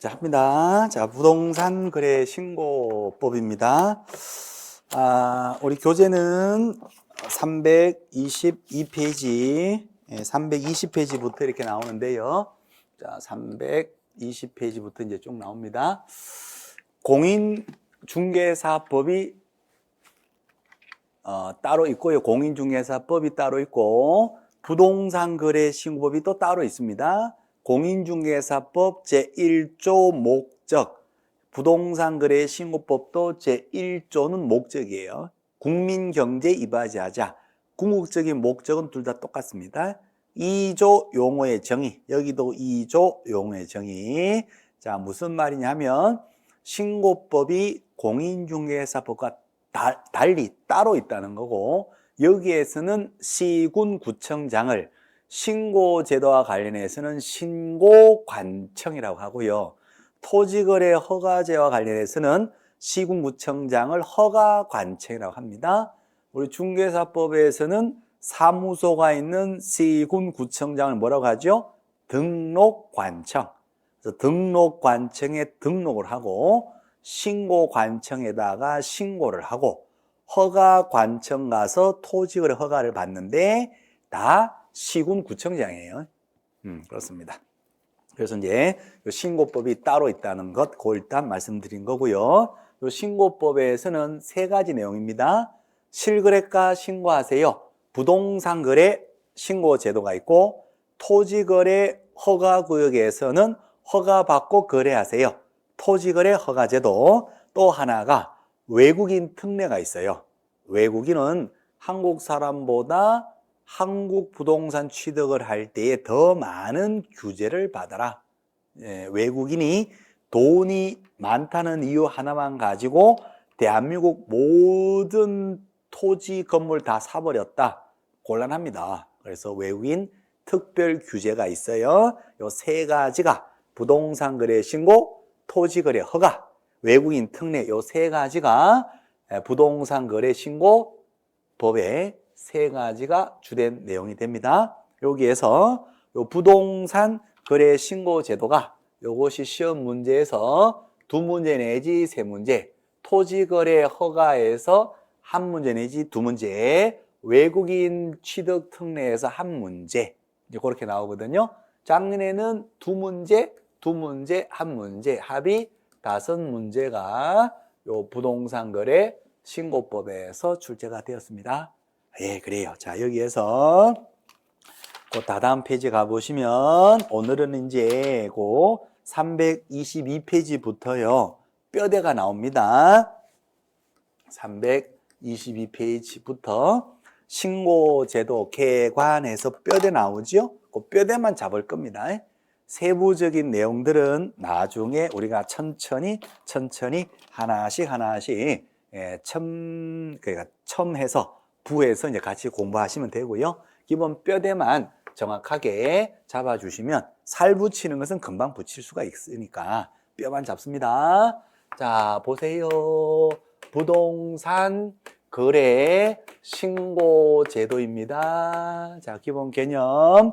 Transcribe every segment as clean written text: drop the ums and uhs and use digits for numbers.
자, 합니다. 자, 부동산 거래 신고법입니다. 우리 교재는 322페이지, 320페이지부터 이렇게 나오는데요. 자, 320페이지부터 이제 쭉 나옵니다. 공인중개사법이 따로 있고요. 공인중개사법이 따로 있고, 부동산 거래 신고법이 또 따로 있습니다. 공인중개사법 제1조 목적, 부동산 거래 신고법도 제1조는 목적이에요. 국민경제 이바지하자. 궁극적인 목적은 둘 다 똑같습니다. 2조 용어의 정의, 여기도 2조 용어의 정의. 자, 무슨 말이냐면 신고법이 공인중개사법과 달리 따로 있다는 거고, 여기에서는 시군구청장을 신고제도와 관련해서는 신고관청이라고 하고요. 토지거래 허가제와 관련해서는 시군구청장을 허가관청이라고 합니다. 우리 중개사법에서는 사무소가 있는 시군구청장을 뭐라고 하죠? 등록관청. 그래서 등록관청에 등록을 하고 신고관청에다가 신고를 하고 허가관청 가서 토지거래 허가를 받는데 다 시군구청장이에요. 그렇습니다. 그래서 이제 신고법이 따로 있다는 것, 그거 일단 말씀드린 거고요. 이 신고법에서는 세 가지 내용입니다. 실거래가 신고하세요. 부동산 거래 신고 제도가 있고, 토지거래 허가구역에서는 허가받고 거래하세요. 토지거래 허가제도. 또 하나가 외국인 특례가 있어요. 외국인은 한국 사람보다 한국 부동산 취득을 할 때에 더 많은 규제를 받아라. 외국인이 돈이 많다는 이유 하나만 가지고 대한민국 모든 토지 건물 다 사버렸다. 곤란합니다. 그래서 외국인 특별 규제가 있어요. 이 세 가지가 부동산 거래 신고, 토지 거래 허가, 외국인 특례, 이 세 가지가 부동산 거래 신고 법의 세 가지가 주된 내용이 됩니다. 여기에서 요 부동산 거래 신고 제도가 요것이 시험 문제에서 두 문제 내지 세 문제, 토지 거래 허가에서 한 문제 내지 두 문제, 외국인 취득 특례에서 한 문제, 이제 그렇게 나오거든요. 작년에는 두 문제, 한 문제, 합이 5문제가 요 부동산 거래 신고법에서 출제가 되었습니다. 예, 그래요. 자, 여기에서 그 다다음 페이지 가보시면 오늘은 이제 그 322페이지부터요 뼈대가 나옵니다. 322페이지부터 신고제도 개관에서 뼈대 나오죠. 그 뼈대만 잡을 겁니다. 세부적인 내용들은 나중에 우리가 천천히 하나씩 그러니까 첨해서 부해서 이제 같이 공부하시면 되고요. 기본 뼈대만 정확하게 잡아주시면 살 붙이는 것은 금방 붙일 수가 있으니까 뼈만 잡습니다. 자, 보세요. 부동산 거래 신고 제도입니다. 자, 기본 개념.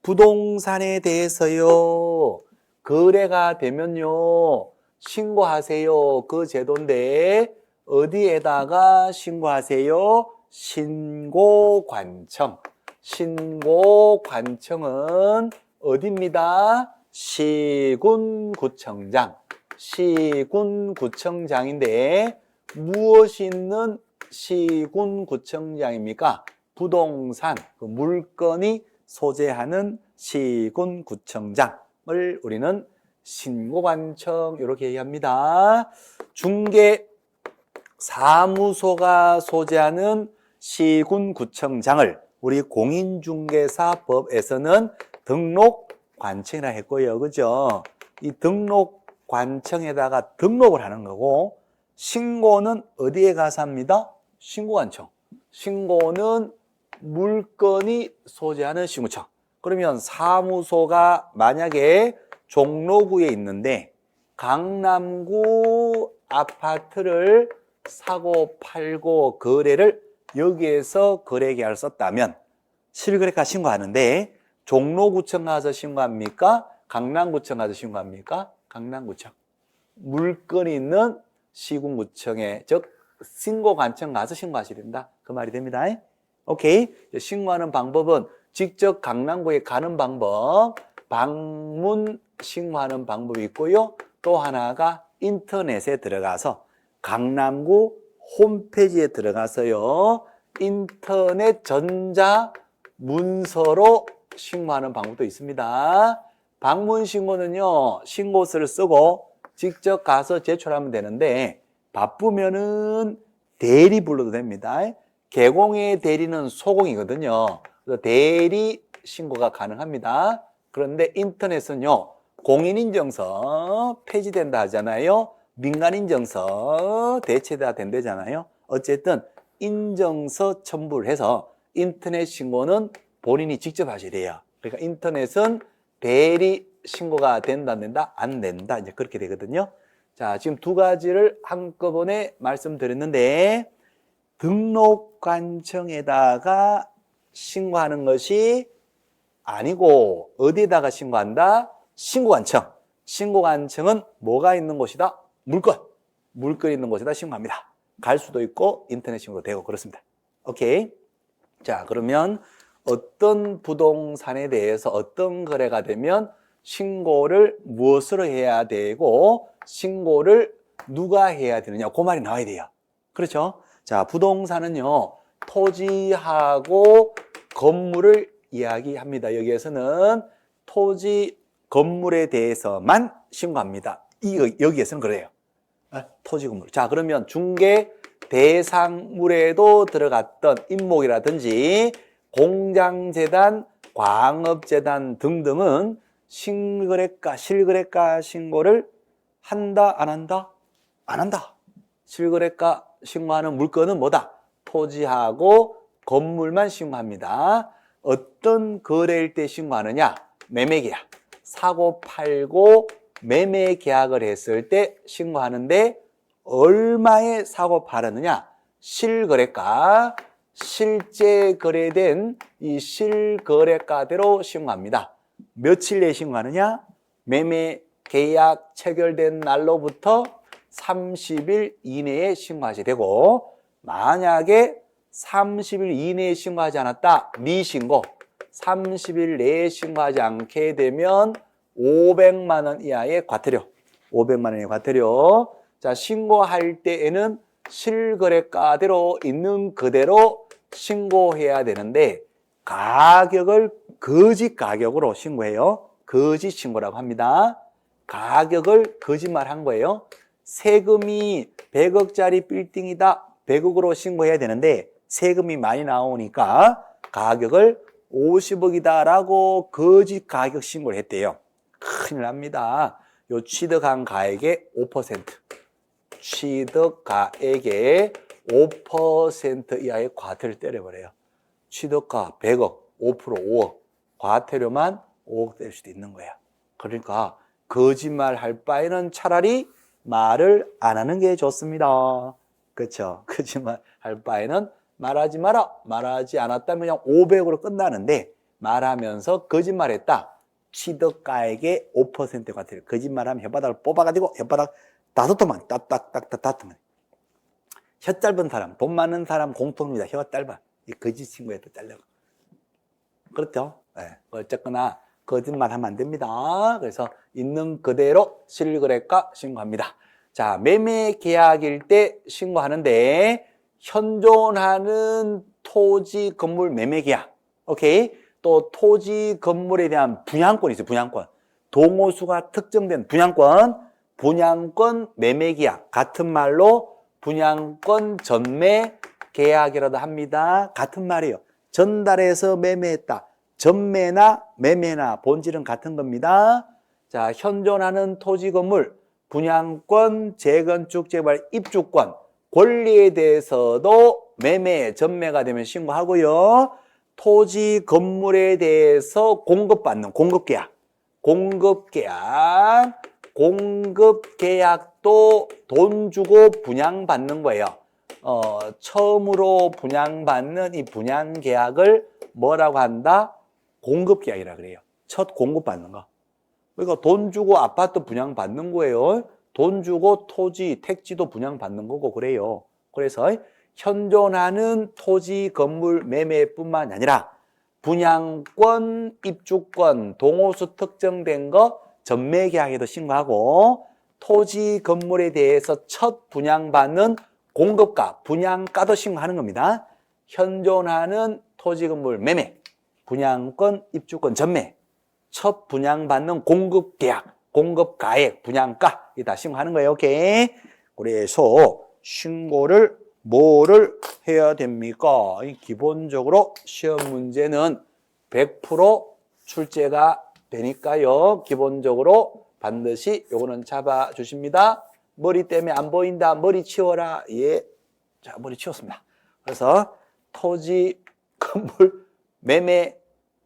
부동산에 대해서요, 거래가 되면요, 신고하세요. 그 제도인데, 어디에다가 신고하세요? 신고관청. 신고관청은 어디입니다? 시군구청장. 시군구청장인데, 무엇이 있는 시군구청장입니까? 부동산, 그 물건이 소재하는 시군구청장을 우리는 신고관청 이렇게 얘기합니다. 중개사무소가 소재하는 시군구청장을 우리 공인중개사법에서는 등록관청이라 했고요. 그죠? 이 등록관청에다가 등록을 하는 거고, 신고는 어디에 가서 합니다? 신고관청. 신고는 물건이 소재하는 신고청. 그러면 사무소가 만약에 종로구에 있는데 강남구 아파트를 사고 팔고 거래를 여기에서 거래계약을 썼다면 실거래가 신고하는데 종로구청 가서 신고합니까? 강남구청 가서 신고합니까? 강남구청. 물건이 있는 시군구청에, 즉 신고관청 가서 신고하셔야 된다. 그 말이 됩니다. 오케이. 신고하는 방법은 직접 강남구에 가는 방법, 방문 신고하는 방법이 있고요. 또 하나가 인터넷에 들어가서 강남구 홈페이지에 들어가서요. 인터넷 전자 문서로 신고하는 방법도 있습니다. 방문 신고는요, 신고서를 쓰고 직접 가서 제출하면 되는데 바쁘면은 대리 불러도 됩니다. 개공의 대리는 소공이거든요. 그래서 대리 신고가 가능합니다. 그런데 인터넷은요, 공인인증서 폐지된다 하잖아요. 민간인증서 대체가 된다잖아요. 어쨌든 인증서 첨부를 해서 인터넷 신고는 본인이 직접 하셔야 돼요. 그러니까 인터넷은 대리 신고가 된다, 안 된다? 안 된다. 이제 그렇게 되거든요. 자, 지금 두 가지를 한꺼번에 말씀드렸는데, 등록관청에다가 신고하는 것이 아니고, 어디에다가 신고한다? 신고관청. 신고관청은 뭐가 있는 곳이다? 물건. 물건이 있는 곳에다 신고합니다. 갈 수도 있고, 인터넷 신고도 되고, 그렇습니다. 오케이. 자, 그러면 어떤 부동산에 대해서 어떤 거래가 되면 신고를 무엇으로 해야 되고 신고를 누가 해야 되느냐, 그 말이 나와야 돼요. 그렇죠? 자, 부동산은요, 토지하고 건물을 이야기합니다. 여기에서는 토지, 건물에 대해서만 신고합니다. 여기에서는 그래요. 토지, 건물. 자, 그러면 중개 대상물에도 들어갔던 임목이라든지 공장재단, 광업재단 등등은 실거래가 신고를 한다, 안 한다? 안 한다. 실거래가 신고하는 물건은 뭐다? 토지하고 건물만 신고합니다. 어떤 거래일 때 신고하느냐? 매매계약. 사고 팔고 매매계약을 했을 때 신고하는데 얼마에 사고 팔았느냐? 실거래가. 실제 거래된 이 실거래가대로 신고합니다. 며칠 내에 신고하느냐? 매매 계약 체결된 날로부터 30일 이내에 신고하셔야 되고, 만약에 30일 이내에 신고하지 않았다, 미신고. 30일 내에 신고하지 않게 되면 500만 원 이하의 과태료. 500만 원의 과태료. 자, 신고할 때에는 실거래가대로 있는 그대로 신고해야 되는데 가격을 거짓 가격으로 신고해요. 거짓 신고라고 합니다. 가격을 거짓말한 거예요. 세금이 100억짜리 빌딩이다, 100억으로 신고해야 되는데 세금이 많이 나오니까 가격을 50억이다 라고 거짓 가격 신고를 했대요. 큰일 납니다. 요 취득한 가액의 5%, 취득가액의 5% 이하의 과태료를 때려버려요. 취득가 100억, 5% 5억, 과태료만 5억 될 수도 있는 거야. 그러니까 거짓말 할 바에는 차라리 말을 안 하는 게 좋습니다. 그렇죠? 거짓말 할 바에는 말하지 마라. 말하지 않았다면 그냥 500으로 끝나는데 말하면서 거짓말했다. 취득가액의 5% 과태료. 거짓말하면 혓바닥을 뽑아가지고 혓바닥 5통만 딱딱딱딱 다투면. 혀 짧은 사람, 돈 많은 사람 공통입니다. 혀가 짧아. 이 거짓 친구에도 잘려고. 그렇죠? 네. 어쨌거나 거짓말 하면 안 됩니다. 그래서 있는 그대로 실거래가 신고합니다. 자, 매매 계약일 때 신고하는데 현존하는 토지 건물 매매 계약. 오케이. 또 토지 건물에 대한 분양권이 있어요. 분양권. 동호수가 특정된 분양권 매매 계약. 같은 말로 분양권 전매 계약이라도 합니다. 같은 말이에요. 전달해서 매매했다. 전매나 매매나 본질은 같은 겁니다. 자, 현존하는 토지 건물, 분양권, 재건축, 재개발, 입주권, 권리에 대해서도 매매, 전매가 되면 신고하고요. 토지 건물에 대해서 공급받는 공급계약, 공급계약도 돈 주고 분양받는 거예요. 처음으로 분양받는 이 분양계약을 뭐라고 한다? 공급계약이라 그래요. 첫 공급받는 거. 그러니까 돈 주고 아파트 분양받는 거예요. 돈 주고 토지, 택지도 분양받는 거고 그래요. 그래서 현존하는 토지, 건물 매매뿐만 아니라 분양권, 입주권, 동호수 특정된 거 전매계약에도 신고하고 토지, 건물에 대해서 첫 분양받는 공급가, 분양가도 신고하는 겁니다. 현존하는 토지, 건물 매매, 분양권, 입주권 전매, 첫 분양받는 공급계약, 공급가액, 분양가 이다 신고하는 거예요. 오케이. 그래서 신고를 뭐를 해야 됩니까? 기본적으로 시험 문제는 100% 출제가 되니까요. 기본적으로 반드시 요거는 잡아 주십니다. 머리 때문에 안 보인다. 머리 치워라. 예. 자, 머리 치웠습니다. 그래서 토지, 건물, 매매,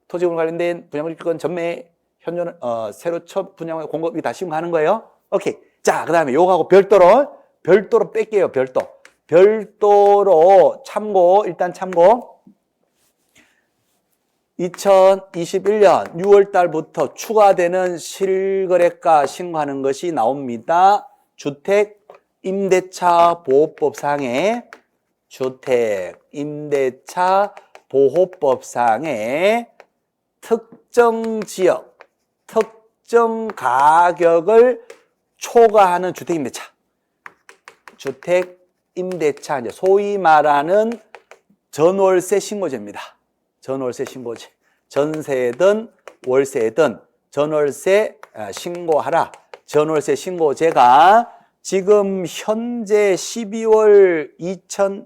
토지건물 관련된 분양권 전매, 현존 새로 첫 분양 공급이 다 신고하는 거예요. 오케이. 자, 그다음에 요거하고 별도로 뺄게요. 별도로 참고, 일단 참고. 2021년 6월 달부터 추가되는 실거래가 신고하는 것이 나옵니다. 주택 임대차 보호법상에 특정 지역, 특정 가격을 초과하는 주택임대차. 주택임대차, 이제 소위 말하는 전월세 신고제입니다. 전월세 신고제. 전세든 월세든 전월세 신고하라. 전월세 신고제가 지금 현재 12월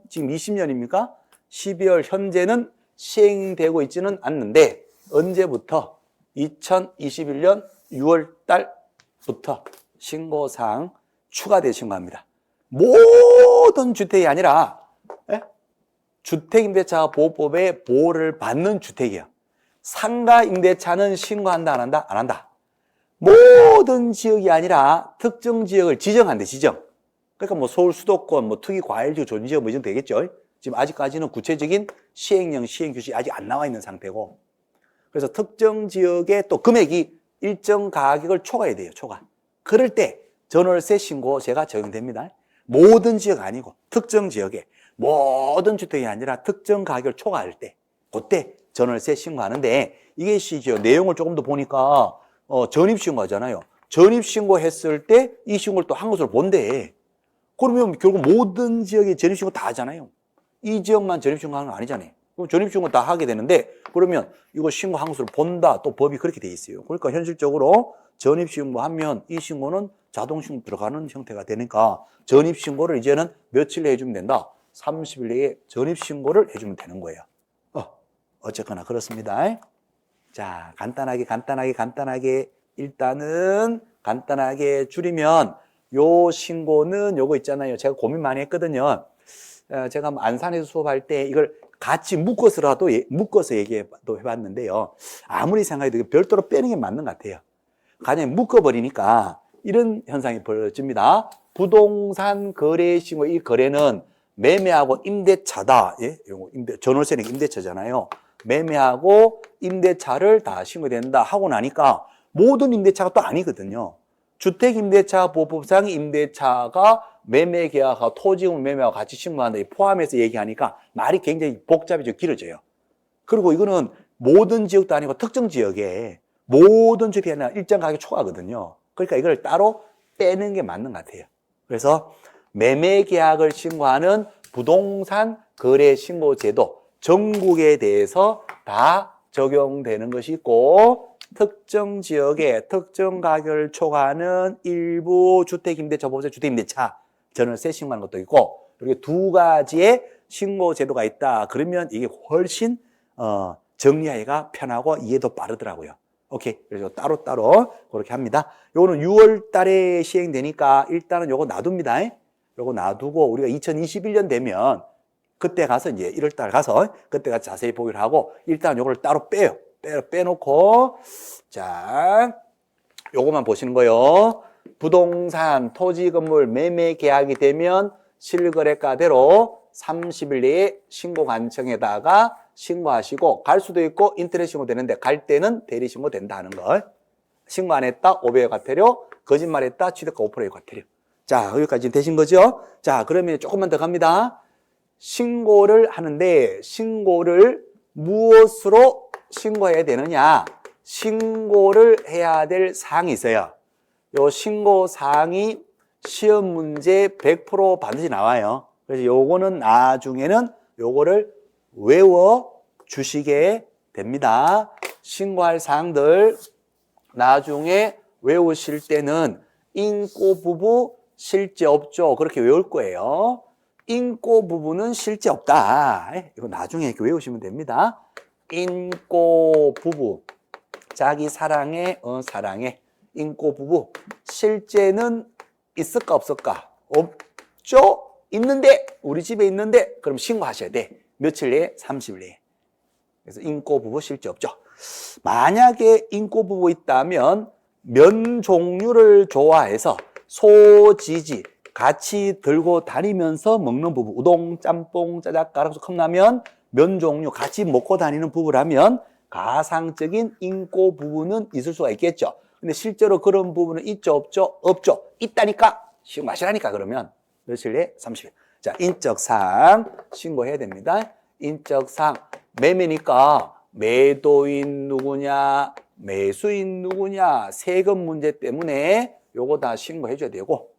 지금 20년입니까? 12월 현재는 시행되고 있지는 않는데 언제부터? 2021년 6월 달부터 신고사항 추가돼 신고합니다. 모든 주택이 아니라 주택임대차 보호법의 보호를 받는 주택이에요. 상가 임대차는 신고한다 안 한다? 안 한다. 모든 지역이 아니라 특정 지역을 지정한대, 지정. 그러니까 뭐 서울 수도권, 뭐 특이 과일지역, 존지역 뭐 이정 되겠죠. 지금 아직까지는 구체적인 시행령, 시행규칙이 아직 안 나와 있는 상태고. 그래서 특정 지역의 또 금액이 일정 가격을 초과해야 돼요, 초과. 그럴 때 전월세 신고제가 적용됩니다. 모든 지역 아니고 특정 지역에 모든 주택이 아니라 특정 가격을 초과할 때 그때 전월세 신고하는데 이게 시죠. 내용을 조금 더 보니까 전입신고하잖아요. 전입신고했을 때 이 신고를 또 한 것으로 본대. 그러면 결국 모든 지역에 전입신고 다 하잖아요. 이 지역만 전입신고하는 건 아니잖아요. 그럼 전입신고 다 하게 되는데 그러면 이거 신고한 것으로 본다. 또 법이 그렇게 돼 있어요. 그러니까 현실적으로 전입신고하면 이 신고는 자동신고 들어가는 형태가 되니까 전입신고를 이제는 며칠 내에 해주면 된다. 30일 내에 전입신고를 해주면 되는 거예요. 어쨌거나 그렇습니다. 자, 간단하게 일단은 간단하게 줄이면 요 신고는 요거 있잖아요. 제가 고민 많이 했거든요. 제가 안산에서 수업할 때 이걸 같이 묶어서라도 묶어서 얘기도 해봤는데요. 아무리 생각해도 별도로 빼는 게 맞는 것 같아요. 가령 묶어버리니까 이런 현상이 벌어집니다. 부동산 거래 신고, 이 거래는 매매하고 임대차다. 예? 전월세는 임대차잖아요. 매매하고 임대차를 다 신고된다 하고 나니까 모든 임대차가 또 아니거든요. 주택임대차 보호법상 임대차가 매매계약하고 토지금을 매매하고 같이 신고한다 포함해서 얘기하니까 말이 굉장히 복잡해져 길어져요. 그리고 이거는 모든 지역도 아니고 특정 지역에 모든 주택이 아니라 일정 가격 초과거든요. 그러니까 이걸 따로 빼는 게 맞는 것 같아요. 그래서 매매계약을 신고하는 부동산 거래신고제도 전국에 대해서 다 적용되는 것이 있고 특정 지역에 특정 가격을 초과하는 일부 주택임대차 보호자 주택임대차 전월세 신고하는 것도 있고 이렇게 두 가지의 신고제도가 있다. 그러면 이게 훨씬 정리하기가 편하고 이해도 빠르더라고요. 오케이. 그래서 따로따로 그렇게 합니다. 요거는 6월 달에 시행되니까 일단은 요거 놔둡니다. 요거 놔두고 우리가 2021년 되면 그때 가서 이제 1월 달 가서 그때가 자세히 보기를 하고 일단 요거를 따로 빼놓고 자, 요거만 보시는 거요. 부동산, 토지, 건물 매매 계약이 되면 실거래가대로 30일 내에 신고관청에다가 신고하시고 갈 수도 있고 인터넷 신고 되는데 갈 때는 대리 신고 된다는 걸 신고 안 했다 500의 과태료, 거짓말했다 취득가 5%의 과태료. 자, 여기까지 되신 거죠? 자, 그러면 조금만 더 갑니다. 신고를 하는데 신고를 무엇으로 신고해야 되느냐? 신고를 해야 될 사항이 있어요. 요 신고 사항이 시험 문제 100% 반드시 나와요. 그래서 요거는 나중에는 요거를 외워 주시게 됩니다. 신고할 사항들 나중에 외우실 때는 인고 부부 실제 없죠. 그렇게 외울 거예요. 인고 부부는 실제 없다. 이거 나중에 이렇게 외우시면 됩니다. 인고 부부. 자기 사랑해, 사랑해. 인고 부부. 실제는 있을까, 없을까? 없죠? 있는데, 우리 집에 있는데, 그럼 신고하셔야 돼. 며칠 내에? 30일 내에. 그래서 인고 부부 실제 없죠. 만약에 인고 부부 있다면, 면 종류를 좋아해서 소지지 같이 들고 다니면서 먹는 부부, 우동, 짬뽕, 짜장, 가락수, 컵라면, 면 종류 같이 먹고 다니는 부부라면 가상적인 인고 부부는 있을 수가 있겠죠. 근데 실제로 그런 부부는 있죠, 없죠? 없죠. 있다니까 신고하시라니까. 그러면 며칠 내에? 30일. 자, 인적사항 신고해야 됩니다. 인적사항 매매니까 매도인 누구냐, 매수인 누구냐, 세금 문제 때문에 요거 다 신고해 줘야 되고,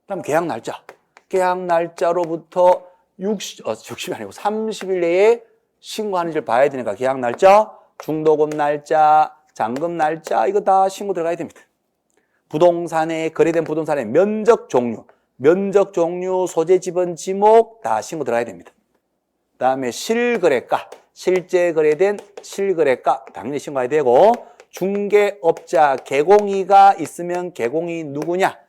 그다음 계약 날짜. 계약 날짜로부터 60이 아니고 30일 내에 신고하는지를 봐야 되니까 계약 날짜, 중도금 날짜, 잔금 날짜 이거 다 신고 들어가야 됩니다. 부동산에 거래된 부동산의 면적 종류, 소재 지번 지목 다 신고 들어가야 됩니다. 그다음에 실거래가, 실제 거래된 실거래가 당연히 신고해야 되고, 중개업자 개공이가 있으면 개공이 누구냐?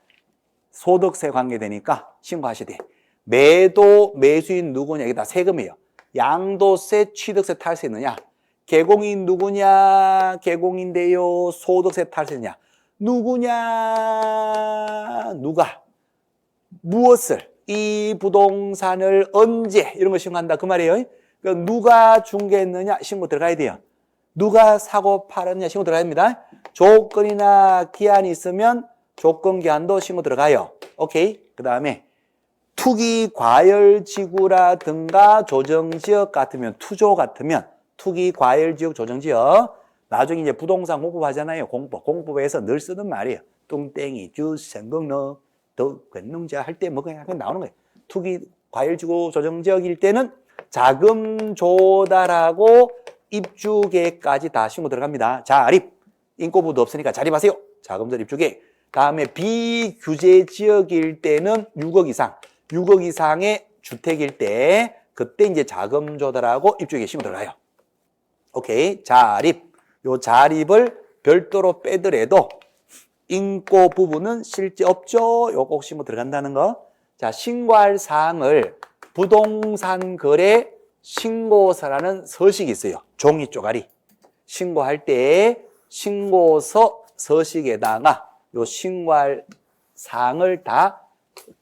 소득세 관계되니까 신고하셔야 돼. 매도 매수인 누구냐? 이게 다 세금이에요. 양도세, 취득세 탈세 있느냐? 개공인 누구냐? 개공인데요. 소득세 탈세냐? 누구냐? 누가? 무엇을? 이 부동산을 언제? 이런 거 신고한다 그 말이에요. 그러니까 누가 중개했느냐? 신고 들어가야 돼요. 누가 사고 팔았냐? 신고 들어가야 됩니다. 조건이나 기한이 있으면 조건 기한도 신고 들어가요. 오케이. 그 다음에 투기 과열지구라든가 조정지역 같으면, 투조 같으면, 투기 과열지역 조정지역, 나중에 이제 부동산 공법하잖아요. 공법에서 늘 쓰는 말이에요. 뚱땡이 주성공로 더 권능자 할 때 뭐 그냥 나오는 거예요. 투기 과열지구 조정지역일 때는 자금 조달하고 입주계획까지 다 신고 들어갑니다. 자립, 인고부도 없으니까 자립하세요. 자금조달 입주계획. 다음에 비규제 지역일 때는 6억 이상의 주택일 때 그때 이제 자금 조달하고 입주계획 신고 들어가요. 오케이. 자립. 요 자립을 별도로 빼더라도 인고 부분은 실제 없죠. 요거 꼭 신고 들어간다는 거. 자, 신고할 사항을 부동산 거래 신고서라는 서식이 있어요. 종이 쪼가리. 신고할 때 신고서 서식에다가 요 신고할 사항을 다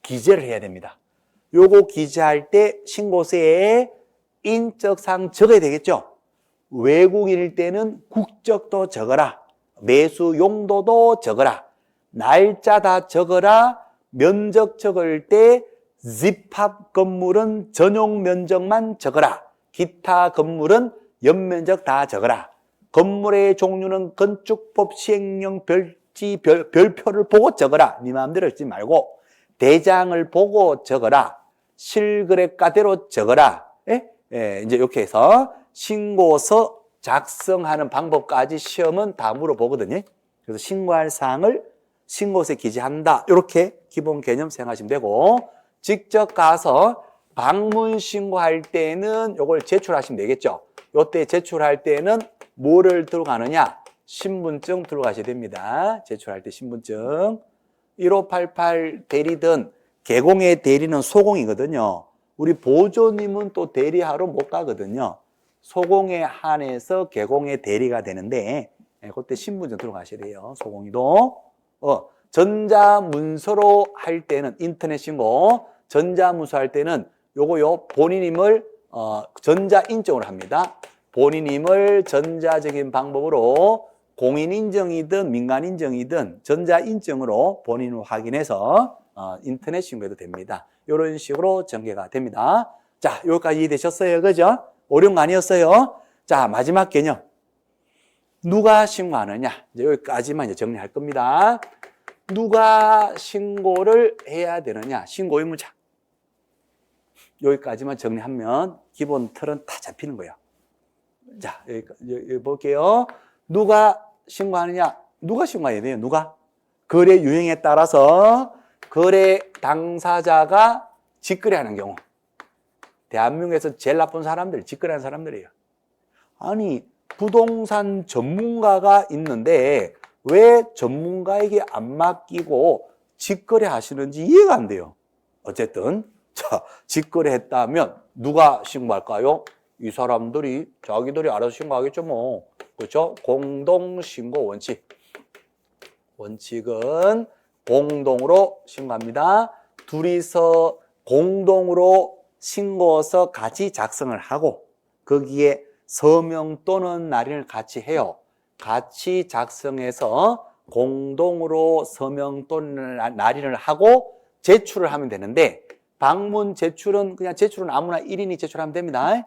기재를 해야 됩니다. 요거 기재할 때 신고서에 인적사항 적어야 되겠죠. 외국인일 때는 국적도 적어라. 매수 용도도 적어라. 날짜 다 적어라. 면적 적을 때 집합 건물은 전용 면적만 적어라. 기타 건물은 연면적 다 적어라. 건물의 종류는 건축법 시행령 별표를 보고 적어라. 네 마음대로 쓰지 말고 대장을 보고 적어라. 실거래가대로 적어라. 이제 이렇게 해서 신고서 작성하는 방법까지 시험은 다 물어보거든요. 그래서 신고할 사항을 신고서에 기재한다. 이렇게 기본 개념 생각하시면 되고, 직접 가서 방문 신고할 때는 이걸 제출하시면 되겠죠. 이때 제출할 때는 뭐를 들고 가느냐? 신분증 들고 가셔야 됩니다. 제출할 때 신분증. 1588 대리든 개공의 대리는 소공이거든요. 우리 보조님은 또 대리하러 못 가거든요. 소공에 한해서 개공의 대리가 되는데 그때 신분증 들고 가셔야 돼요. 소공이도. 전자문서로 할 때는 인터넷 신고, 전자문서 할 때는 요거요 본인임을 전자인증으로 합니다. 본인임을 전자적인 방법으로 공인인증이든 민간인증이든 전자인증으로 본인을 확인해서 인터넷 신고해도 됩니다. 이런 식으로 전개가 됩니다. 자, 여기까지 이해되셨어요? 그죠? 어려운 거 아니었어요? 자, 마지막 개념. 누가 신고하느냐? 이제 여기까지만 이제 정리할 겁니다. 누가 신고를 해야 되느냐? 신고 의무자. 여기까지만 정리하면 기본 틀은 다 잡히는 거예요. 자, 여기 볼게요. 누가 신고하느냐? 누가 신고해야 돼요? 누가? 거래 유형에 따라서 거래 당사자가 직거래하는 경우. 대한민국에서 제일 나쁜 사람들, 직거래하는 사람들이에요. 아니, 부동산 전문가가 있는데 왜 전문가에게 안 맡기고 직거래 하시는지 이해가 안 돼요. 어쨌든 자, 직거래 했다면 누가 신고할까요? 이 사람들이 자기들이 알아서 신고하겠죠 뭐. 그렇죠? 공동신고 원칙. 원칙은 공동으로 신고합니다. 둘이서 공동으로 신고서 같이 작성을 하고 거기에 서명 또는 날인을 같이 해요. 같이 작성해서 공동으로 서명 또는 날인을 하고 제출을 하면 되는데 방문 제출은 그냥 제출은 아무나 1인이 제출하면 됩니다.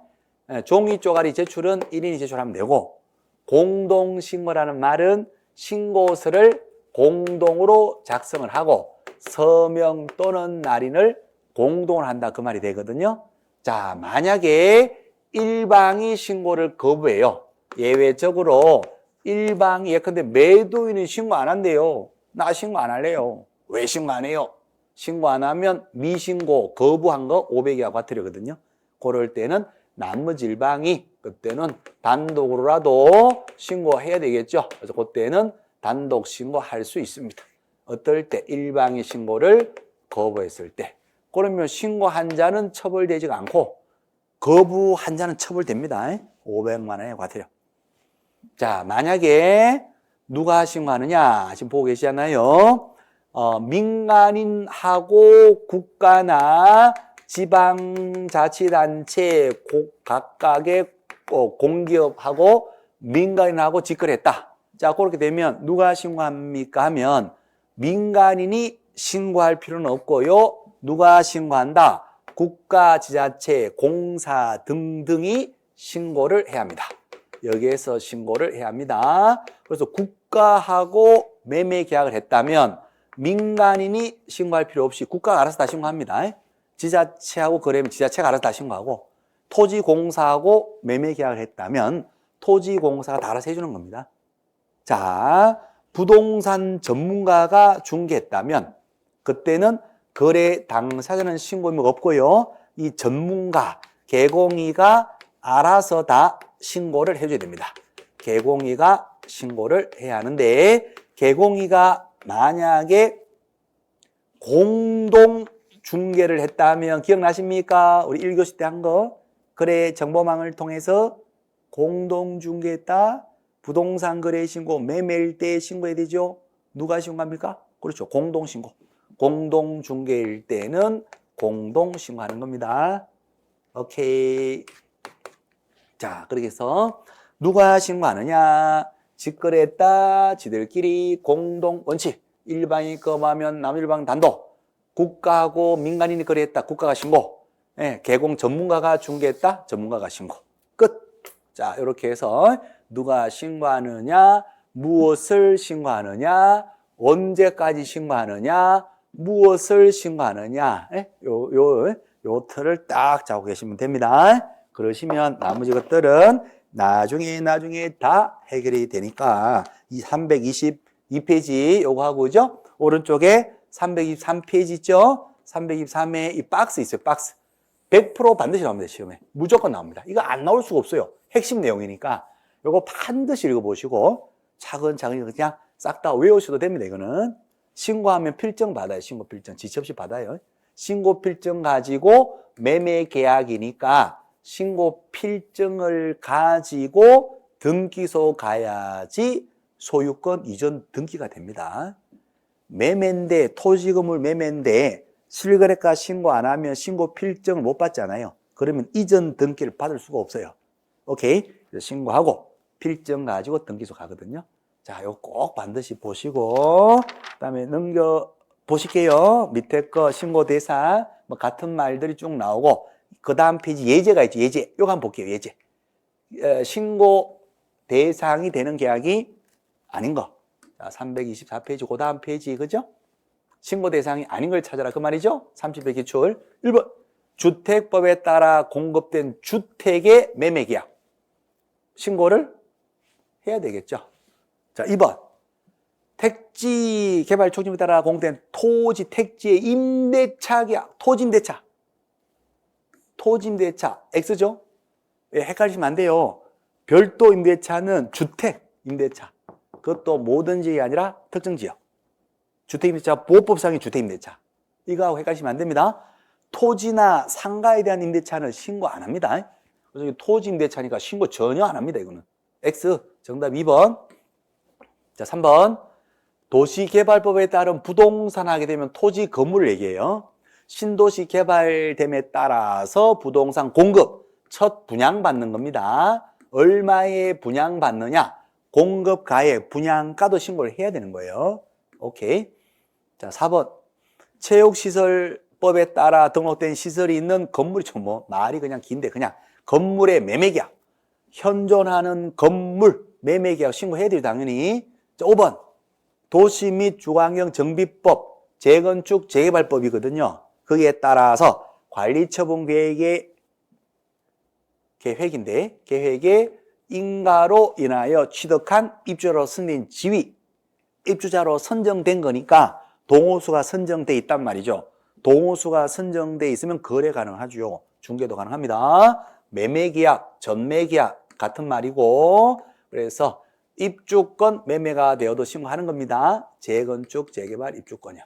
종이 쪼가리 제출은 1인이 제출하면 되고 공동신고라는 말은 신고서를 공동으로 작성을 하고 서명 또는 날인을 공동으로 한다 그 말이 되거든요. 자, 만약에 일방이 신고를 거부해요. 예외적으로 일방이 예컨대 매도인은 신고 안 한대요. 나 신고 안 할래요. 왜 신고 안 해요? 신고 안 하면 미신고 거부한 거 500이하고 과태료거든요. 그럴 때는 나머지 일방이 그때는 단독으로라도 신고해야 되겠죠. 그래서 그때는 단독 신고할 수 있습니다. 어떨 때? 일방이 신고를 거부했을 때. 그러면 신고한 자는 처벌되지 않고 거부한 자는 처벌됩니다. 500만 원의 과태료. 자, 만약에 누가 신고하느냐? 지금 보고 계시잖아요. 민간인하고 국가나 지방자치단체 각각의 공기업하고 민간인하고 직거래했다. 자, 그렇게 되면 누가 신고합니까? 하면 민간인이 신고할 필요는 없고요. 누가 신고한다? 국가, 지자체, 공사 등등이 신고를 해야 합니다. 여기에서 신고를 해야 합니다. 그래서 국가하고 매매 계약을 했다면 민간인이 신고할 필요 없이 국가가 알아서 다 신고합니다. 지자체하고 거래하면 지자체가 알아서 다 신고하고 토지공사하고 매매 계약을 했다면 토지공사가 다 알아서 해주는 겁니다. 자, 부동산 전문가가 중개했다면 그때는 거래 당사자는 신고 의무가 없고요. 이 전문가, 개공이가 알아서 다 신고를 해줘야 됩니다. 개공이가 신고를 해야 하는데 개공이가 만약에 공동 중개를 했다면 기억나십니까? 우리 1교시 때 한 거. 거래 정보망을 통해서 공동 중개했다. 부동산 거래 신고, 매매일 때 신고해야 되죠. 누가 신고합니까? 그렇죠. 공동 신고. 공동 중개일 때는 공동 신고하는 겁니다. 오케이. 자, 그렇게 해서 누가 신고하느냐? 직거래했다. 지들끼리 공동 원칙. 일방이 거부하면 남일방 단독. 국가하고 민간인이 거래했다. 국가가 신고. 예, 개공 전문가가 중개했다. 전문가가 신고. 끝. 자, 이렇게 해서 누가 신고하느냐? 무엇을 신고하느냐? 언제까지 신고하느냐? 무엇을 신고하느냐? 예? 요 틀을 딱 잡고 계시면 됩니다. 그러시면 나머지 것들은 나중에 다 해결이 되니까 이 322페이지 요거 하고 그죠? 오른쪽에 323페이지 있죠? 323에 이 박스 있어요. 박스. 100% 반드시 나옵니다. 시험에. 무조건 나옵니다. 이거 안 나올 수가 없어요. 핵심 내용이니까 요거 반드시 읽어보시고 차근차근 그냥 싹 다 외우셔도 됩니다. 이거는 신고하면 필증 받아요. 신고 필증. 지체 없이 받아요. 신고 필증 가지고 매매 계약이니까 신고 필증을 가지고 등기소 가야지 소유권 이전 등기가 됩니다. 매매인데 토지건물 매매인데 실거래가 신고 안 하면 신고 필증을 못 받잖아요. 그러면 이전 등기를 받을 수가 없어요. 오케이? 그래서 신고하고 필증 가지고 등기소 가거든요. 자, 이거 꼭 반드시 보시고, 그 다음에 넘겨 보실게요. 밑에 거 신고 대상, 뭐 같은 말들이 쭉 나오고, 그 다음 페이지 예제가 있죠. 예제. 이거 한번 볼게요. 예제. 신고 대상이 되는 계약이 아닌 거. 자, 324페이지, 그 다음 페이지, 그죠? 신고 대상이 아닌 걸 찾아라. 그 말이죠? 30회 기출. 1번. 주택법에 따라 공급된 주택의 매매 계약. 신고를 해야 되겠죠. 자, 2번. 택지 개발 촉진법에 따라 공급된 토지, 택지의 임대차 계약. 토지 임대차. 토지 임대차. X죠? 예, 헷갈리시면 안 돼요. 별도 임대차는 주택 임대차. 그것도 모든 지역이 아니라 특정 지역. 주택 임대차, 보호법상의 주택 임대차. 이거하고 헷갈리시면 안 됩니다. 토지나 상가에 대한 임대차는 신고 안 합니다. 그래서 토지 임대차니까 신고 전혀 안 합니다. 이거는. X. 정답 2번. 자, 3번. 도시개발법에 따른 부동산 하게 되면 토지 건물을 얘기해요. 신도시 개발됨에 따라서 부동산 공급, 첫 분양받는 겁니다. 얼마에 분양받느냐? 공급 가액, 분양가도 신고를 해야 되는 거예요. 오케이. 자, 4번. 체육시설법에 따라 등록된 시설이 있는 건물이죠. 뭐, 말이 그냥 긴데, 그냥 건물의 매매계약. 현존하는 건물 매매계약 신고해야 돼요, 당연히. 자, 5번. 도시 및 주거환경 정비법, 재건축, 재개발법이거든요. 거기에 따라서 관리처분 계획의 계획에 인가로 인하여 취득한 입주자로 선정된 지위, 입주자로 선정된 거니까 동호수가 선정돼 있단 말이죠. 동호수가 선정돼 있으면 거래 가능하죠. 중개도 가능합니다. 매매계약, 전매계약 같은 말이고, 그래서 입주권 매매가 되어도 신고하는 겁니다. 재건축, 재개발, 입주권이요.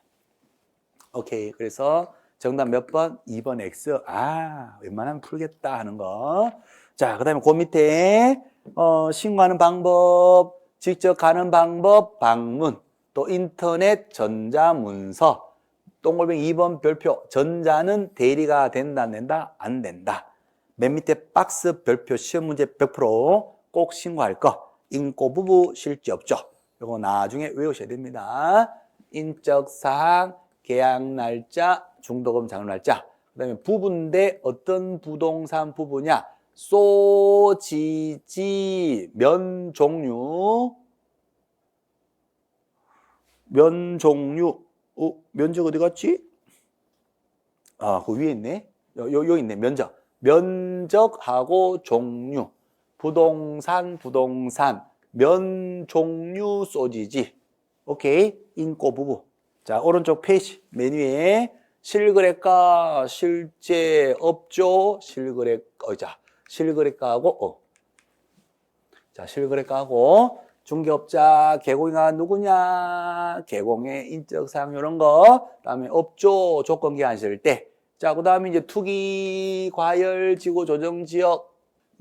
오케이. 그래서 정답 몇 번? 2번 X. 아, 웬만하면 풀겠다 하는 거. 자, 그 다음에 그 밑에 신고하는 방법, 직접 가는 방법, 방문, 또 인터넷, 전자문서, 동글뱅이 2번 별표, 전자는 대리가 된다, 안 된다? 안 된다. 맨 밑에 박스 별표, 시험 문제 100% 꼭 신고할 거. 인고 부부 실지 없죠. 이거 나중에 외우셔야 됩니다. 인적사항, 계약 날짜, 중도금 장로 날짜. 그 다음에 부부인데 어떤 부동산 부부냐? 소지지, 면종류, 면적 어디 갔지? 아, 그 위에 있네. 여기 있네. 면적하고 종류. 부동산, 면종류 소지지. 오케이. 인고 부부. 자, 오른쪽 페이지 메뉴에 실거래가, 실제 업조, 실거래가하고, 자, 실거래가하고, 중개업자, 개공이가 누구냐, 개공의 인적사항, 이런 거. 그 다음에 업조 조건기한 쓸 때. 자, 그 다음에 이제 투기, 과열, 지구 조정 지역.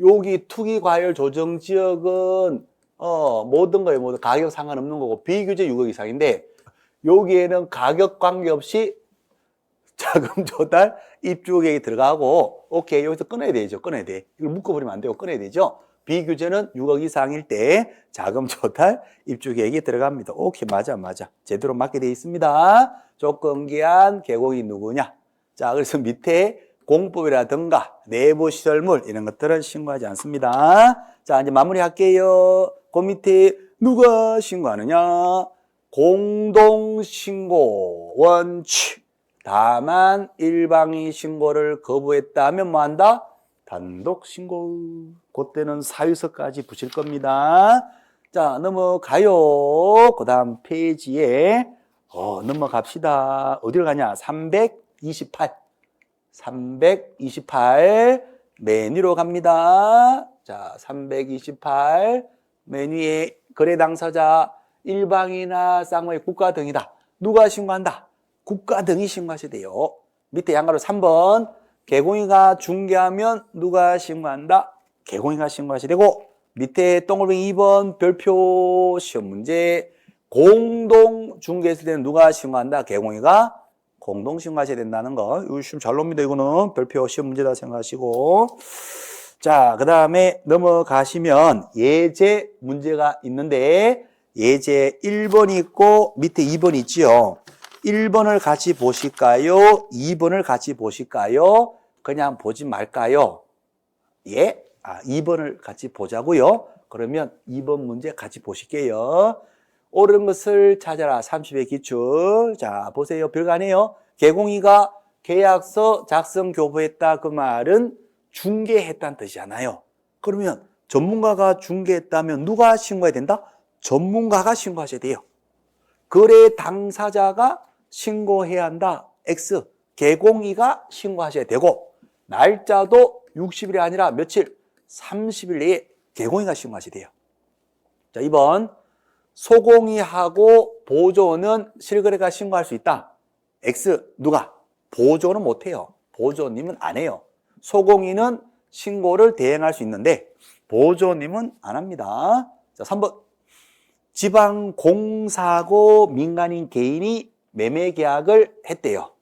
여기 투기, 과열, 조정 지역은, 모든 거예요. 모든 가격 상관없는 거고, 비규제 6억 이상인데, 여기에는 가격 관계없이 자금 조달, 입주 계획이 들어가고, 오케이. 여기서 끊어야 되죠. 끊어야 돼. 이걸 묶어버리면 안 되고 끊어야 되죠. 비규제는 6억 이상일 때 자금 조달, 입주 계획이 들어갑니다. 오케이. 맞아. 제대로 맞게 돼 있습니다. 조건기한 개공이 누구냐. 자, 그래서 밑에 공법이라든가 내부 시설물 이런 것들은 신고하지 않습니다. 자, 이제 마무리할게요. 그 밑에 누가 신고하느냐? 공동신고 원칙. 다만 일방이 신고를 거부했다면 뭐 한다? 단독신고. 그때는 사유서까지 붙일 겁니다. 자, 넘어가요. 그 다음 페이지에 넘어갑시다. 어디로 가냐? 328 메뉴로 갑니다. 자, 328 메뉴에 거래 당사자 일방이나 쌍방의 국가 등이다. 누가 신고한다? 국가 등이 신고하셔야 돼요. 밑에 양가로 3번 개공이가 중개하면 누가 신고한다? 개공이가 신고하셔야 되고, 밑에 동글뱅이 2번 별표 시험 문제 공동 중개했을 때는 누가 신고한다? 개공이가 공동 신고하셔야 된다는 거. 이거 시험 잘 놉니다. 이거는 별표 시험 문제다 생각하시고. 자, 그 다음에 넘어가시면 예제 문제가 있는데, 예제 1번 있고 밑에 2번 있지요. 1번을 같이 보실까요? 2번을 같이 보실까요? 그냥 보지 말까요? 예? 2번을 같이 보자고요. 그러면 2번 문제 같이 보실게요. 옳은 것을 찾아라. 30의 기출. 자, 보세요. 별거 아니에요. 개공이가 계약서 작성 교부했다. 그 말은 중개했다는 뜻이잖아요. 그러면 전문가가 중개했다면 누가 신고해야 된다? 전문가가 신고하셔야 돼요. 거래 당사자가 신고해야 한다. X. 개공이가 신고하셔야 되고 날짜도 60일이 아니라 며칠? 30일 내에 개공이가 신고하셔야 돼요. 자, 2번. 소공이하고 보조는 실거래가 신고할 수 있다. X. 누가? 보조는 못해요. 보조님은 안 해요. 소공이는 신고를 대행할 수 있는데 보조님은 안 합니다. 자, 3번. 지방공사고 민간인 개인이 매매 계약을 했대요.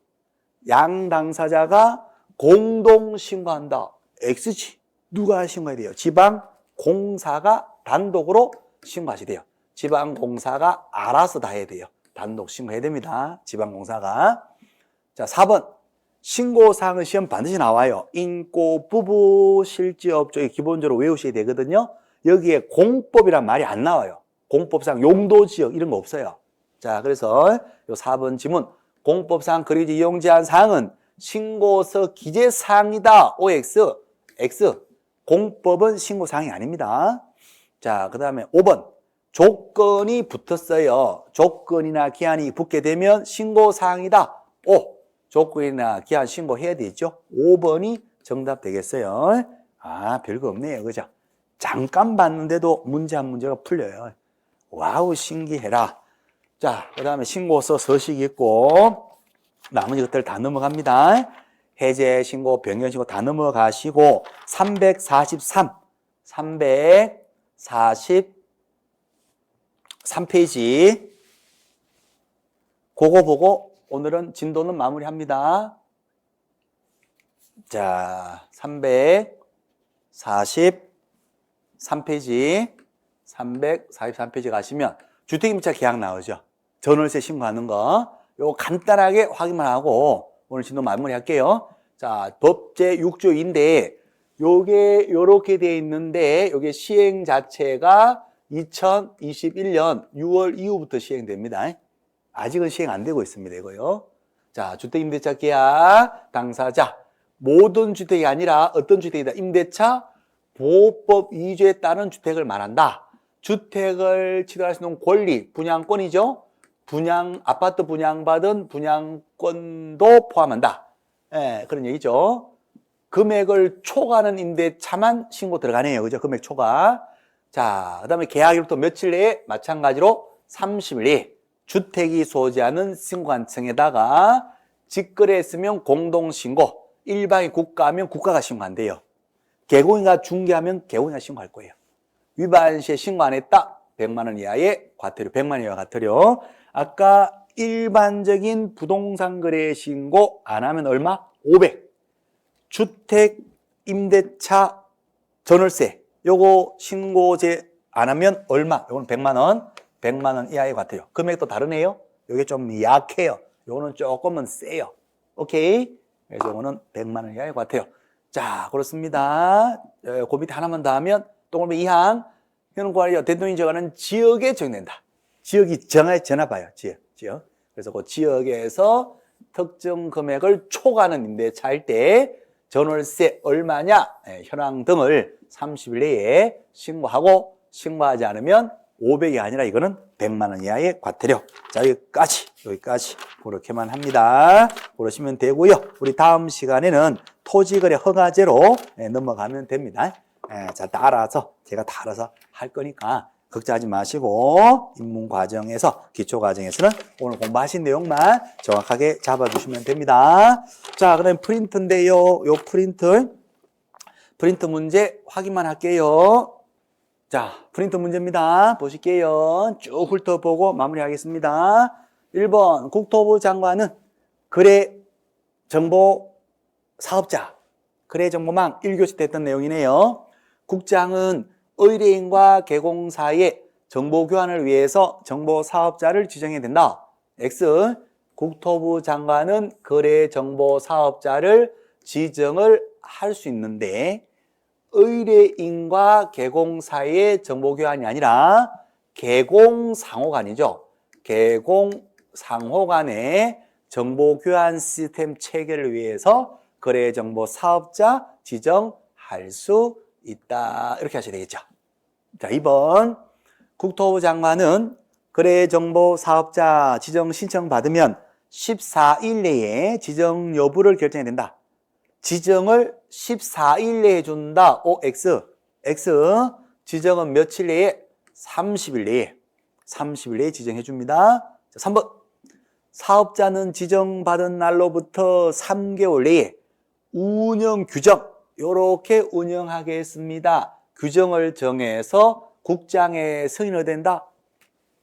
양 당사자가 공동 신고한다. X지. 누가 신고해야 돼요? 지방공사가 단독으로 신고하셔야 돼요. 지방공사가 알아서 다 해야 돼요. 단독 신고해야 됩니다. 지방공사가. 자, 4번. 신고사항의 시험 반드시 나와요. 인고, 부부, 실지업, 기본적으로 외우셔야 되거든요. 여기에 공법이란 말이 안 나와요. 공법상 용도지역 이런 거 없어요. 자, 그래서 요 4번 지문. 공법상 거래지 이용 제한 사항은 신고서 기재 사항이다. OX. X. 공법은 신고 사항이 아닙니다. 자, 그 다음에 5번. 조건이 붙었어요. 조건이나 기한이 붙게 되면 신고 사항이다. O. 조건이나 기한 신고해야 되죠. 5번이 정답 되겠어요. 별거 없네요. 그죠? 잠깐 봤는데도 문제 한 문제가 풀려요. 와우, 신기해라. 자, 그 다음에 신고서 서식 있고, 나머지 것들 다 넘어갑니다. 해제 신고, 변경 신고 다 넘어가시고, 343페이지. 그거 보고 오늘은 진도는 마무리합니다. 자, 343페이지. 343페이지 가시면 주택임차 계약 나오죠. 전월세 신고하는 거. 요거 간단하게 확인만 하고 오늘 진도 마무리 할게요. 자, 법 제6조인데 요게 요렇게 돼 있는데 요게 시행 자체가 2021년 6월 이후부터 시행됩니다. 아직은 시행 안 되고 있습니다. 이거요. 자, 주택임대차 계약 당사자. 모든 주택이 아니라 어떤 주택이다? 임대차 보호법 2조에 따른 주택을 말한다. 주택을 취득할 수 있는 권리, 분양권이죠. 아파트 분양받은 분양권도 포함한다. 예, 그런 얘기죠. 금액을 초과하는 임대차만 신고 들어가네요. 그죠? 금액 초과. 자, 그 다음에 계약일부터 며칠 내에 마찬가지로 30일 내에 주택이 소지하는 신고한청에다가 직거래했으면 공동신고, 일반이 국가하면 국가가 신고한대요. 개공이가 중개하면 개공이가 신고할 거예요. 위반 시에 신고 안 했다? 100만 원 이하의 과태료, 100만 원 이하 과태료. 아까 일반적인 부동산 거래 신고 안 하면 얼마? 500. 주택, 임대차, 전월세. 요거 신고제 안 하면 얼마? 요거는 100만 원. 100만 원 이하의 과태료. 금액도 다르네요. 요게 좀 약해요. 요거는 조금은 세요. 오케이? 그래서 요거는 100만 원 이하의 과태료. 자, 그렇습니다. 그 밑에 하나만 더 하면 동그라미 2항. 현관리와 대통령이 정하는 지역에 적용된다. 지역이 정해져나 봐요. 지역. 그래서 그 지역에서 특정 금액을 초과하는 임대차일 때 전월세 얼마냐, 현황 등을 30일 내에 신고하고 신고하지 않으면 500이 아니라 이거는 100만 원 이하의 과태료. 자, 여기까지 그렇게만 합니다. 그러시면 되고요. 우리 다음 시간에는 토지거래 허가제로 넘어가면 됩니다. 자, 따라서 제가 다 알아서 할 거니까 걱정하지 마시고 입문 과정에서 기초 과정에서는 오늘 공부하신 내용만 정확하게 잡아주시면 됩니다. 자, 그다음 프린트인데요. 요 프린트 문제 확인만 할게요. 자, 프린트 문제입니다. 보실게요. 쭉 훑어보고 마무리하겠습니다. 1번 국토부 장관은 거래정보 사업자 거래정보망 1교시 때 했던 내용이네요. 국장은 의뢰인과 개공사의 정보 교환을 위해서 정보 사업자를 지정해야 된다. X. 국토부 장관은 거래 정보 사업자를 지정을 할 수 있는데 의뢰인과 개공 사이의 정보 교환이 아니라 개공 상호간이죠. 개공 상호간의 정보 교환 시스템 체계를 위해서 거래 정보 사업자 지정할 수 있다. 이렇게 하셔야 되겠죠. 자, 2번. 국토부 장관은 거래 정보 사업자 지정 신청 받으면 14일 내에 지정 여부를 결정해야 된다. 지정을 14일 내에 준다. OX. X. 지정은 며칠 내에? 30일 내에. 30일 내에 지정해 줍니다. 3번. 사업자는 지정받은 날로부터 3개월 내에 운영 규정, 요렇게 운영하겠습니다. 규정을 정해서 국장에 승인을 된다.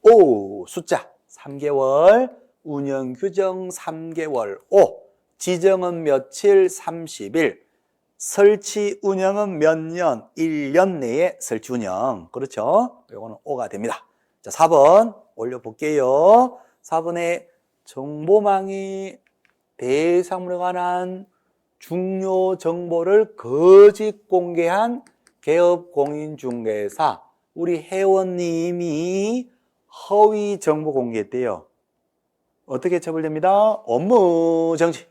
오, 숫자 3개월, 운영 규정 3개월. 5. 지정은 며칠? 30일. 설치 운영은 몇 년? 1년 내에 설치 운영. 그렇죠? 요거는 5가 됩니다. 자, 4번 올려볼게요. 4번에 정보망이 대상물에 관한 중요 정보를 거짓 공개한 개업 공인중개사. 우리 회원님이 허위 정보 공개했대요. 어떻게 처벌됩니다? 업무 정지.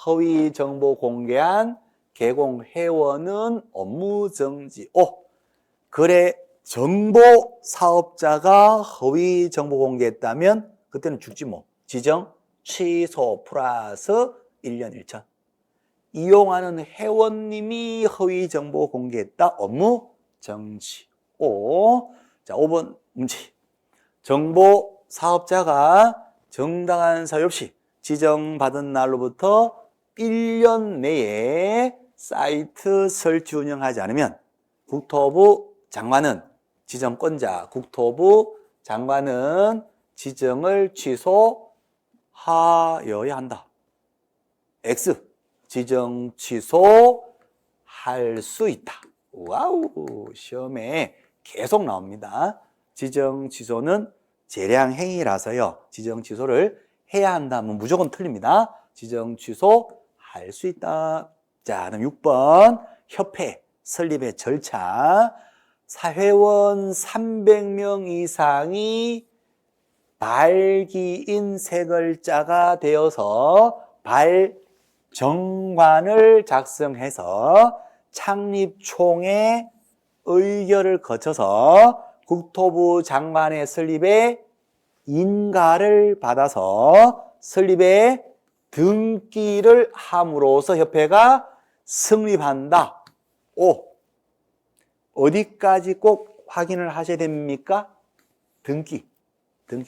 허위 정보 공개한 개공 회원은 업무 정지. 5. 거래 정보 사업자가 허위 정보 공개했다면 그때는 죽지 뭐. 지정 취소 플러스 1년 1천. 이용하는 회원님이 허위 정보 공개했다. 업무 정지. 5. 자, 5번 문제. 정보 사업자가 정당한 사유 없이 지정받은 날로부터 1년 내에 사이트 설치 운영하지 않으면 국토부 장관은 지정권자, 국토부 장관은 지정을 취소하여야 한다. X. 지정 취소할 수 있다. 와우, 시험에 계속 나옵니다. 지정 취소는 재량 행위라서요. 지정 취소를 해야 한다면 무조건 틀립니다. 지정 취소할 수 있다. 자, 그럼 6번 협회 설립의 절차. 사회원 300명 이상이 발기인 세 글자가 되어서 발정관을 작성해서 창립총회 의결을 거쳐서 국토부 장관의 설립에 인가를 받아서 설립에 등기를 함으로써 협회가 성립한다. 5. 어디까지 꼭 확인을 하셔야 됩니까? 등기.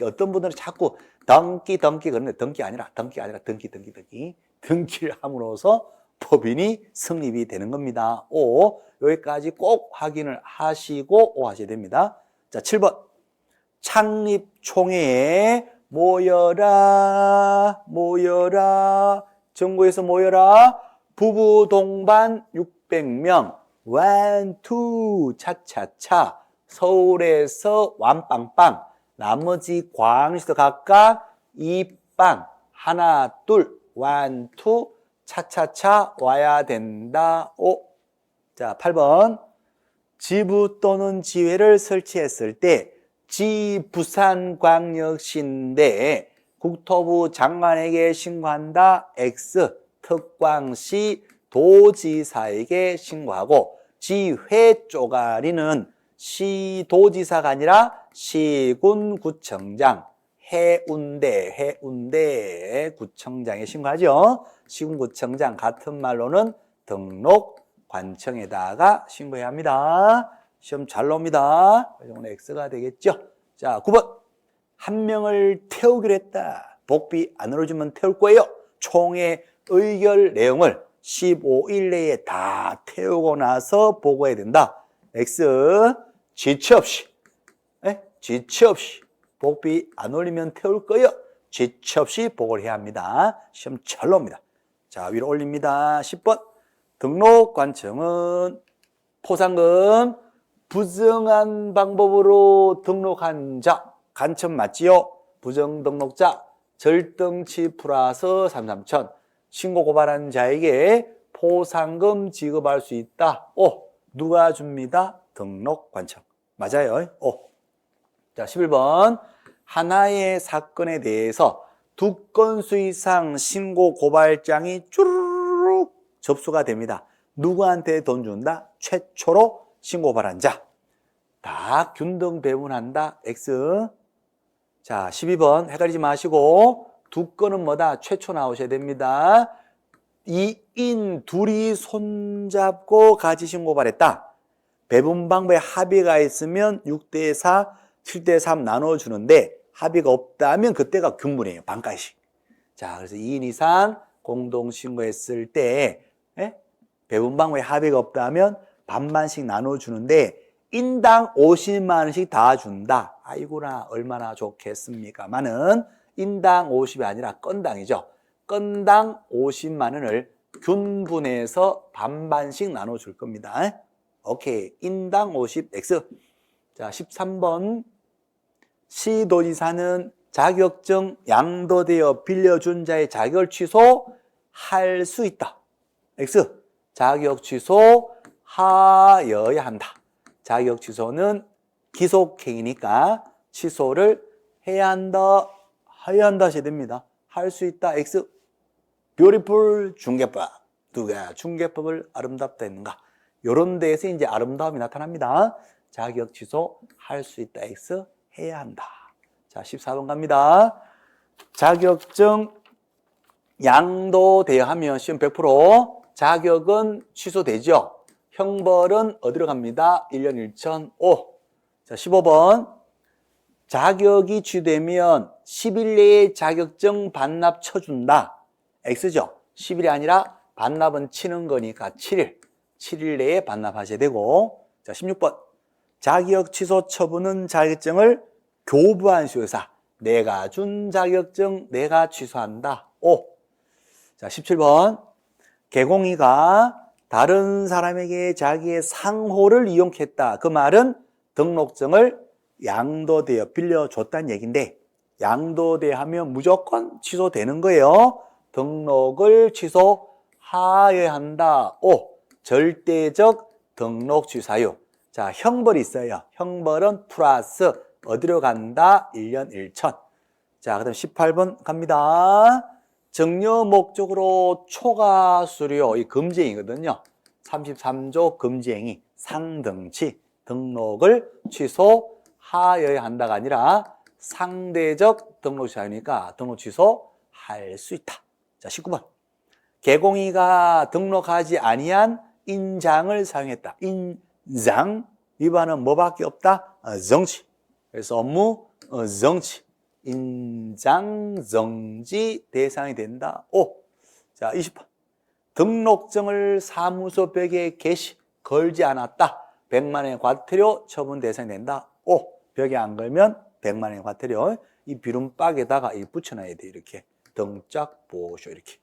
어떤 분들은 자꾸 등기 그러는데 등기가 아니라 등기. 등기를 함으로써 법인이 성립이 되는 겁니다. 5. 여기까지 꼭 확인을 하시고 5 하셔야 됩니다. 자, 7번. 창립총회에 모여라. 정부에서 모여라. 부부 동반 600명. 완투 차차차. 서울에서 완빵빵. 나머지 광주에서 각각 2빵. 하나, 둘, 완투 차차차 와야 된다. 5. 자, 8번. 지부 또는 지회를 설치했을 때 부산광역시인데 국토부 장관에게 신고한다. X. 특광시 도지사에게 신고하고 지회 쪼가리는 시도지사가 아니라 시군구청장, 해운대 구청장에 신고하죠. 시군구청장 같은 말로는 등록관청에다가 신고해야 합니다. 시험 잘 나옵니다. 오늘 X가 되겠죠. 자, 9번. 한 명을 태우기로 했다. 복비 안 넣어주면 태울 거예요. 총회 의결 내용을 15일 내에 다 태우고 나서 보고해야 된다. X. 지체 없이 복비 안 올리면 태울 거예요. 지체 없이 보고를 해야 합니다. 시험 잘 나옵니다. 자, 위로 올립니다. 10번. 등록관청은 포상금 부정한 방법으로 등록한 자, 간첩 맞지요? 부정 등록자, 절등치 플러스 3,3천. 신고 고발한 자에게 포상금 지급할 수 있다. 오, 누가 줍니다? 등록관청. 맞아요. 오. 자, 11번. 하나의 사건에 대해서 2건수 이상 신고 고발장이 쭈르륵 접수가 됩니다. 누구한테 돈 준다? 최초로 신고 고발한 자. 다 균등 배분한다. X. 자, 12번 헷갈리지 마시고 2건은 뭐다? 최초 나오셔야 됩니다. 2인 둘이 손잡고 같이 신고 고발했다. 배분 방법에 합의가 있으면 6대4, 7대3 나눠주는데 합의가 없다면 그때가 균분이에요. 반가씩. 자, 그래서 2인 이상 공동신고했을 때 배분 방법에 합의가 없다면 반반씩 나눠주는데 인당 50만 원씩 다 준다. 아이고나 얼마나 좋겠습니까마는 인당 50이 아니라 건당이죠. 건당 50만 원을 균분해서 반반씩 나눠줄 겁니다. 오케이. 인당 50X. 자, 13번. 시도지사는 자격증 양도되어 빌려준 자의 자격을 취소할 수 있다. X. 자격 취소하여야 한다. 자격 취소는 기속행위니까 취소를 해야 한다. 해야 한다 하셔야 됩니다. 할 수 있다. X. beautiful 중개법. 누가 중개법을 아름답다 했는가? 이런 데에서 이제 아름다움이 나타납니다. 자격 취소 할 수 있다. X. 해야 한다. 자, 14번 갑니다. 자격증 양도되어 하면 시험 100% 자격은 취소되죠. 형벌은 어디로 갑니다? 1년 1,005. 자, 15번. 자격이 취되면 10일 내에 자격증 반납 쳐준다. X죠. 10일이 아니라 반납은 치는 거니까 7일. 7일 내에 반납하셔야 되고. 자, 16번. 자격 취소 처분은 자격증을 교부한 수요사. 내가 준 자격증 내가 취소한다. 5. 자, 17번. 개공이가 다른 사람에게 자기의 상호를 이용했다. 그 말은 등록증을 양도되어 빌려줬다는 얘기인데 양도되어 하면 무조건 취소되는 거예요. 등록을 취소하여야 한다. 5. 절대적 등록 취소사유. 자, 형벌이 있어요. 형벌은 플러스 어디로 간다? 1년 1천. 자, 그 다음 18번 갑니다. 정려 목적으로 초과 수료, 이 금지행위거든요. 33조 금지행위, 상등치, 등록을 취소하여야 한다가 아니라 상대적 등록 취소하니까 등록 취소할 수 있다. 자, 19번. 개공이가 등록하지 아니한 인장을 사용했다. 인장 위반은 뭐밖에 없다? 정치. 그래서 업무 정치. 인장 정지 대상이 된다. 5. 자, 20번. 등록증을 사무소 벽에 게시 걸지 않았다. 100만 원의 과태료 처분 대상이 된다. 5. 벽에 안 걸면 100만 원의 과태료. 이 비름박에다가 붙여놔야 돼. 이렇게 등짝 보쇼 이렇게.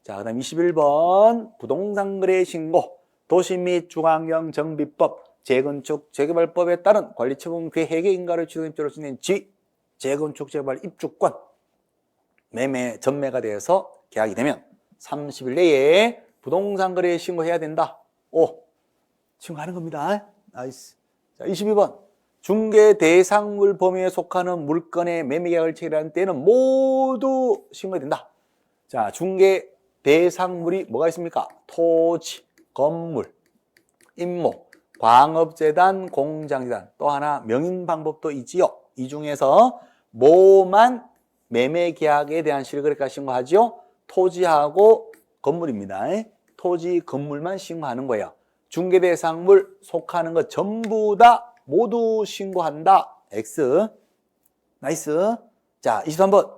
자, 그다음 21번. 부동산 거래 신고, 도시 및 중앙형 정비법, 재건축 재개발법에 따른 관리처분 계획의 인가를 취소한 입주로 지낸 지위, 재건축 재개발 입주권, 매매 전매가 돼서 계약이 되면 30일 내에 부동산 거래 신고해야 된다. 5. 신고하는 겁니다. 나이스. 자, 22번. 중개 대상물 범위에 속하는 물건의 매매 계약을 체결하는 때는 모두 신고해야 된다. 자, 중개 대상물이 뭐가 있습니까? 토지, 건물, 임모, 광업재단, 공장재단, 또 하나 명인 방법도 있지요. 이 중에서 뭐만 매매 계약에 대한 실거래가 신고하죠? 토지하고 건물입니다. 토지, 건물만 신고하는 거예요. 중개대상물 속하는 것 전부 다 모두 신고한다. X. 나이스. 자, 23번.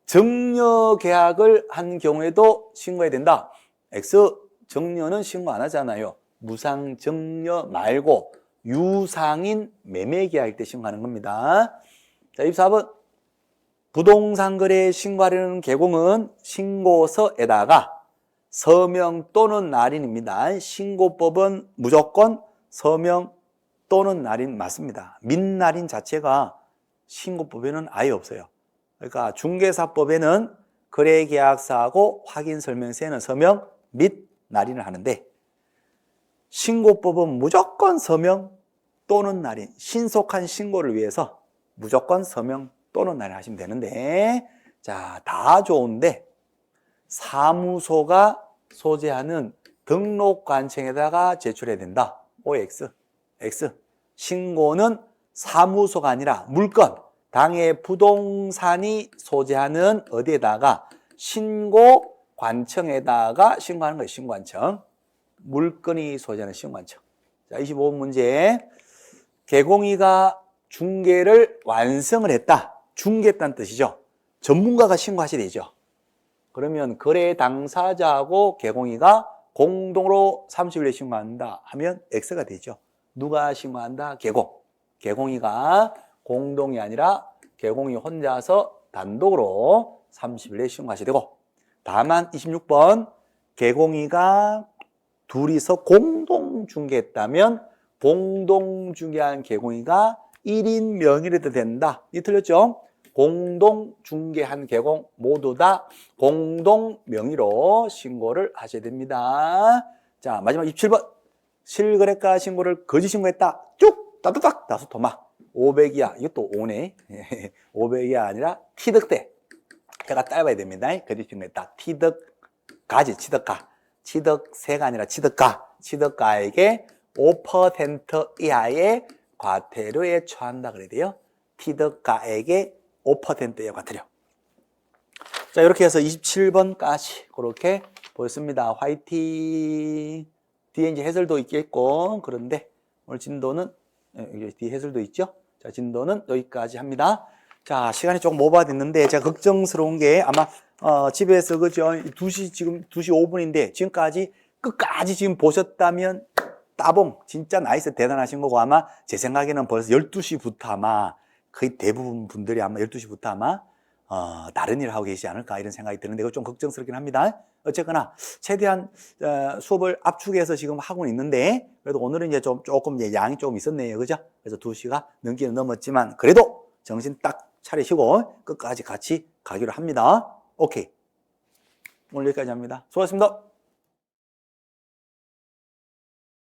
정려 계약을 한 경우에도 신고해야 된다. X. 정려는 신고 안 하잖아요. 무상 정려 말고 유상인 매매 계약일 때 신고하는 겁니다. 자, 24번. 부동산 거래 신고하려는 개공은 신고서에다가 서명 또는 날인입니다. 신고법은 무조건 서명 또는 날인 맞습니다. 민 날인 자체가 신고법에는 아예 없어요. 그러니까 중개사법에는 거래계약서하고 확인설명서에는 서명 및 날인을 하는데 신고법은 무조건 서명 또는 날인, 신속한 신고를 위해서 무조건 서명 또는 날인 하시면 되는데, 자, 다 좋은데 사무소가 소재하는 등록관청에다가 제출해야 된다. OX, X. 신고는 사무소가 아니라 물건, 당해 부동산이 소재하는 어디에다가 신고관청에다가 신고하는 거예요. 신고관청. 물건이 소재하는 신고관청. 자, 25번 문제. 개공이가 중개를 완성을 했다. 중개했다는 뜻이죠. 전문가가 신고하셔야 되죠. 그러면 거래 당사자하고 개공이가 공동으로 30일에 신고한다 하면 X가 되죠. 누가 신고한다? 개공. 개공이가 공동이 아니라 개공이 혼자서 단독으로 30일에 신고하셔야 되고, 다만 26번 개공이가 둘이서 공동 중개했다면 공동 중개한 개공이가 1인 명의로도 된다. 이 틀렸죠? 공동 중개한 개공 모두 다 공동 명의로 신고를 하셔야 됩니다. 자, 마지막 27번. 실거래가 신고를 거짓 신고했다. 쭉 따뚜닥 다수 토막. 500이야. 이것도 5네. 500이 아니라 티득대. 제가 따봐야 됩니다. 거짓 신고했다. 티득가지, 치득가. 치득세가 아니라 치득가. 치득가에게 5% 이하의 과태료에 처한다 그래야 돼요. 티득가에게 5%의 과태료. 자, 이렇게 해서 27번까지 그렇게 보였습니다. 화이팅. 뒤에 이제 해설도 있겠고, 그런데 오늘 진도는 뒤에 해설도 있죠. 자, 진도는 여기까지 합니다. 자, 시간이 조금 오버됐는데 제가 걱정스러운 게 아마 집에서 그죠? 2시 지금 2시 5분인데 지금까지 끝까지 지금 보셨다면 따봉 진짜 나이스 대단하신 거고, 아마 제 생각에는 벌써 12시부터 아마 거의 대부분 분들이 아마 12시부터 아마 다른 일을 하고 계시지 않을까 이런 생각이 드는데 그거 좀 걱정스럽긴 합니다. 어쨌거나 최대한 수업을 압축해서 지금 하고는 있는데 그래도 오늘은 이제 조금 이제 양이 조금 있었네요. 그죠? 그래서 2시가 넘기는 넘었지만 그래도 정신 딱 차리시고 끝까지 같이 가기로 합니다. 오케이. 오늘 여기까지 합니다. 수고하셨습니다.